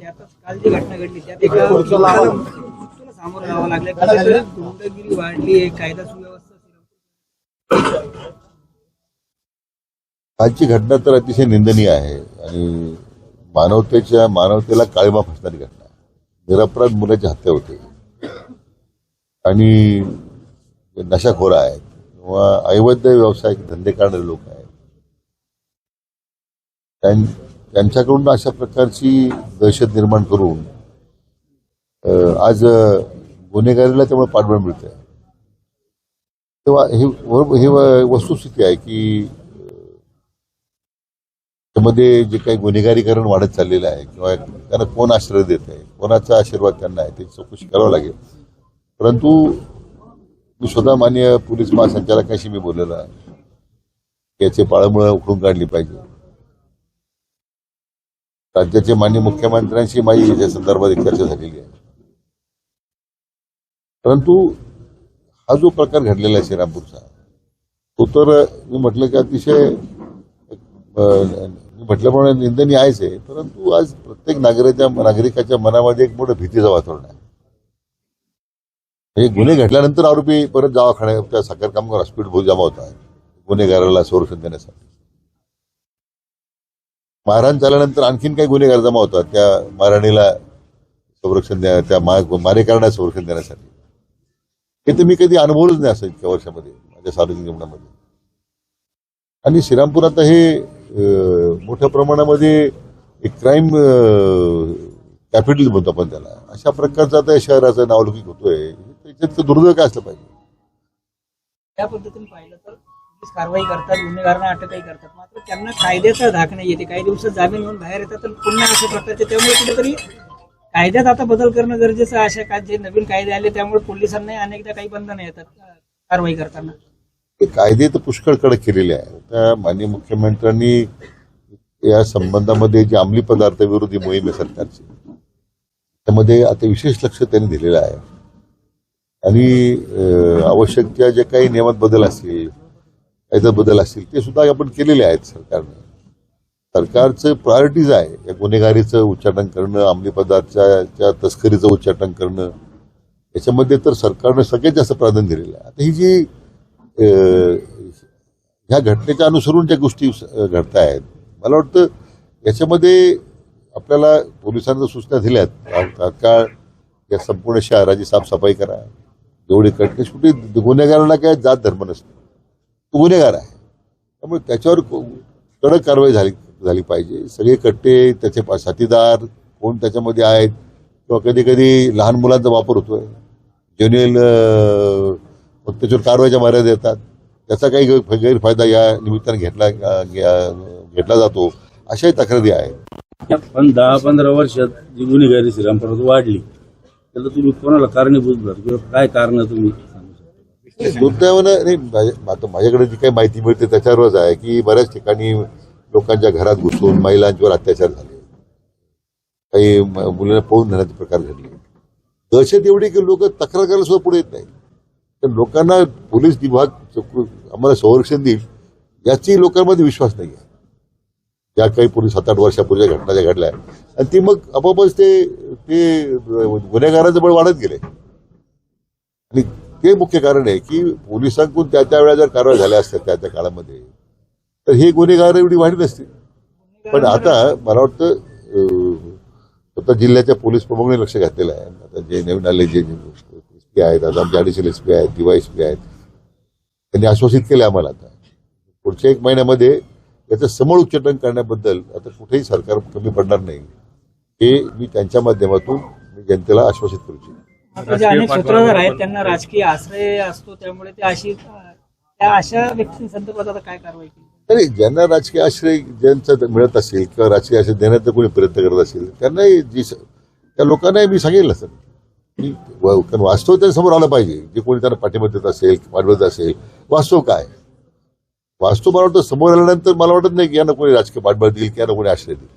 की आता काल जी घटना घडली त्यात एका मृत्यूला सामोरं जावं लागलं, गुंडगिरी वाढली आहे, कायदा सुव्यवस्था. आजची घटना तर अतिशय निंदनीय आहे आणि मानवतेला काळीमा फासणारी घटना आहे. निरपराध मुलाची हत्या होते आणि नशाखोर आहेत किंवा अवैध व्यावसायिक धंदे करणारे लोक आहेत, त्यांच्याकडून अशा प्रकारची दहशत निर्माण करून आज गुन्हेगारीला त्यामुळे पाठबळ मिळतंय. तेव्हा ही वस्तुस्थिती आहे की त्यामध्ये जे काही गुन्हेगारीकरण वाढत चाललेलं आहे किंवा त्यांना कोण आश्रय देत आहे, कोणाचा आशीर्वाद त्यांना आहे, त्याची चौकशी करावं लागेल. परंतु मी स्वतः माननीय पोलीस महासंचालकांशी मी बोललेलो आहे, याचे पाळंमुळं उखडून काढली पाहिजे. राज्याचे माननीय मुख्यमंत्र्यांशी माझी याच्या संदर्भात एक चर्चा झालेली आहे. परंतु हा जो प्रकार घडलेला आहे श्रीरामपूरचा, तो तर मी म्हटलं की अतिशय म्हटल्याप्रमाणे निंदनीय आहेच आहे. परंतु आज प्रत्येक नागरिकाच्या मनामध्ये एक मोठं भीतीचं वातावरण आहे. म्हणजे गुन्हे घडल्यानंतर आरोपी परत दवाखान्यात त्या साखर कामगार हॉस्पिटल जमा होत आहे गुन्हेगाराला संरक्षण देण्यासाठी. मारहाण झाल्यानंतर आणखीन काही गुन्हेगार जमा होतात त्या मारहाणीला संरक्षण द्या, त्या मारेकरणाला संरक्षण देण्यासाठी. हे तर मी कधी अनुभवलंच नाही असं इतक्या वर्षामध्ये माझ्या सार्वजनिक जीवनामध्ये. आणि श्रीरामपूर आता हे मोठ्या प्रमाणामध्ये एक क्राईम कॅपिटल म्हणतो आपण त्याला, अशा प्रकारचं आता शहराचं नावलौकिक होतोय. त्याच्यात दुर्दैव काय असलं पाहिजे. त्या पद्धतीने पाहिलं तर पोलीस कारवाई करतात, गुन्हेगारांना अटकही करतात, मात्र त्यांना कायद्याचा धाक नाही येते. काही दिवसात जामीन होऊन बाहेर येतात तर पुन्हा अशा प्रकारचे. त्यामुळे कुठेतरी कायद्यात आता बदल करणं गरजेचं आहे. अशा जे नवीन कायदे आले त्यामुळे पोलिसांना अनेकदा काही बंधनं येतात कारवाई करताना. कायदे तर पुष्कळ कडक केलेले आहे. त्या माननीय मुख्यमंत्र्यांनी या संबंधामध्ये जी अंमली पदार्थ विरोधी मोहीम आहे सरकारची, त्यामध्ये आता विशेष लक्ष त्यांनी दिलेलं आहे. आणि आवश्यक त्या जे काही नियमात बदल असतील, कायद्यात बदल असतील, ते सुद्धा आपण केलेले आहेत सरकारने. सरकारचं प्रायोरिटीज आहे या गुन्हेगारीचं उच्चाटन करणं, अंमली पदार्थाच्या तस्करीचं उच्चाटन करणं. याच्यामध्ये तर सरकारनं सगळ्यात जास्त प्राधान्य दिलेलं आहे. आता ही जी ह्या घटनेच्या अनुसरून ज्या गोष्टी घडत आहेत, मला वाटतं याच्यामध्ये आपल्याला पोलिसांना सूचना दिल्यात, तात्काळ या संपूर्ण शहराची साफसफाई करा. एवढी कटके शेवटी गुन्हेगारांना काय जात धर्म नसतो, तो गुन्हेगार आहे. त्यामुळे त्याच्यावर कडक कारवाई झाली पाहिजे. सगळे कट्टे, त्याचे साथीदार कोण त्याच्यामध्ये आहेत, किंवा कधी कधी लहान मुलांचा वापर होतोय, जेन्युइन मग त्याच्यावर कारवाईच्या मर्यादा येतात, त्याचा काही गैरफायदा या निमित्ताने घेतला जातो, अशाही तक्रारी आहेत. पण 10-15 वर्षात जी गुन्हेगारी श्रीरामपुरात वाढली, त्याला तुम्ही कोणाला कारणीभूत धरता किंवा काय कारण तुम्ही सांगू शकता? दुर्दैवानं नाही, आता माझ्याकडे जी काही माहिती मिळते त्याच्यावरच आहे की बऱ्याच ठिकाणी लोकांच्या घरात घुसून महिलांच्यावर अत्याचार झाले, काही मुलांना पळून नेण्याचे प्रकार घडले. दहशत एवढी की लोक तक्रार करायला सुद्धा पुढे येत नाही. तर लोकांना पोलीस विभाग आम्हाला संरक्षण देईल याची लोकांमध्ये विश्वास नाही आहे. ज्या काही पूर्वी 7-8 वर्षापूर्वीच्या घटना ज्या घडल्या, आणि ती मग आपोआपच ते गुन्हेगारांचं बळ वाढत गेले. आणि ते मुख्य कारण आहे की पोलिसांकडून त्या वेळा जर कारवाई झाल्या असत्या त्या काळामध्ये, तर हे गुन्हेगार एवढी वाढली नसती. पण आता मला वाटतं स्वतः जिल्ह्याच्या पोलीस प्रमुखांनी लक्ष घातलेलं आहे. आता जे नवीन आले जे एसपी आहेत, आता आमचे ॲडिशनल एसपी आहेत, DYSP आहेत, त्यांनी आश्वासित केले आम्हाला आता पुढच्या 1 महिन्यामध्ये याचं समूळ उच्चाटन करण्याबद्दल आता कुठेही सरकार कमी पडणार नाही, हे मी त्यांच्या माध्यमातून जनतेला आश्वासित करू इच्छितो. जे अनेक सूत्रधार आहेत त्यांना राजकीय आश्रय असतो, त्यामुळे त्या अशा व्यक्तींसंदर्भात आता काय कारवाई केली? नाही, ज्यांना राजकीय आश्रय ज्यांचा मिळत असेल किंवा राजकीय आश्रय देण्याचा कोणी प्रयत्न करत असेल त्यांनाही त्या लोकांनाही मी सांगेल सर की वास्तव त्यांच्यासमोर आलं पाहिजे. जे कोणी त्यांना पाठिंबा देत असेल, पाठवत देत असेल, वास्तव काय वास्तव मला वाटतं समोर आल्यानंतर मला वाटत नाही की यांना कोणी राजकीय पाठबळ देईल की यांना कोणी आश्रय देईल.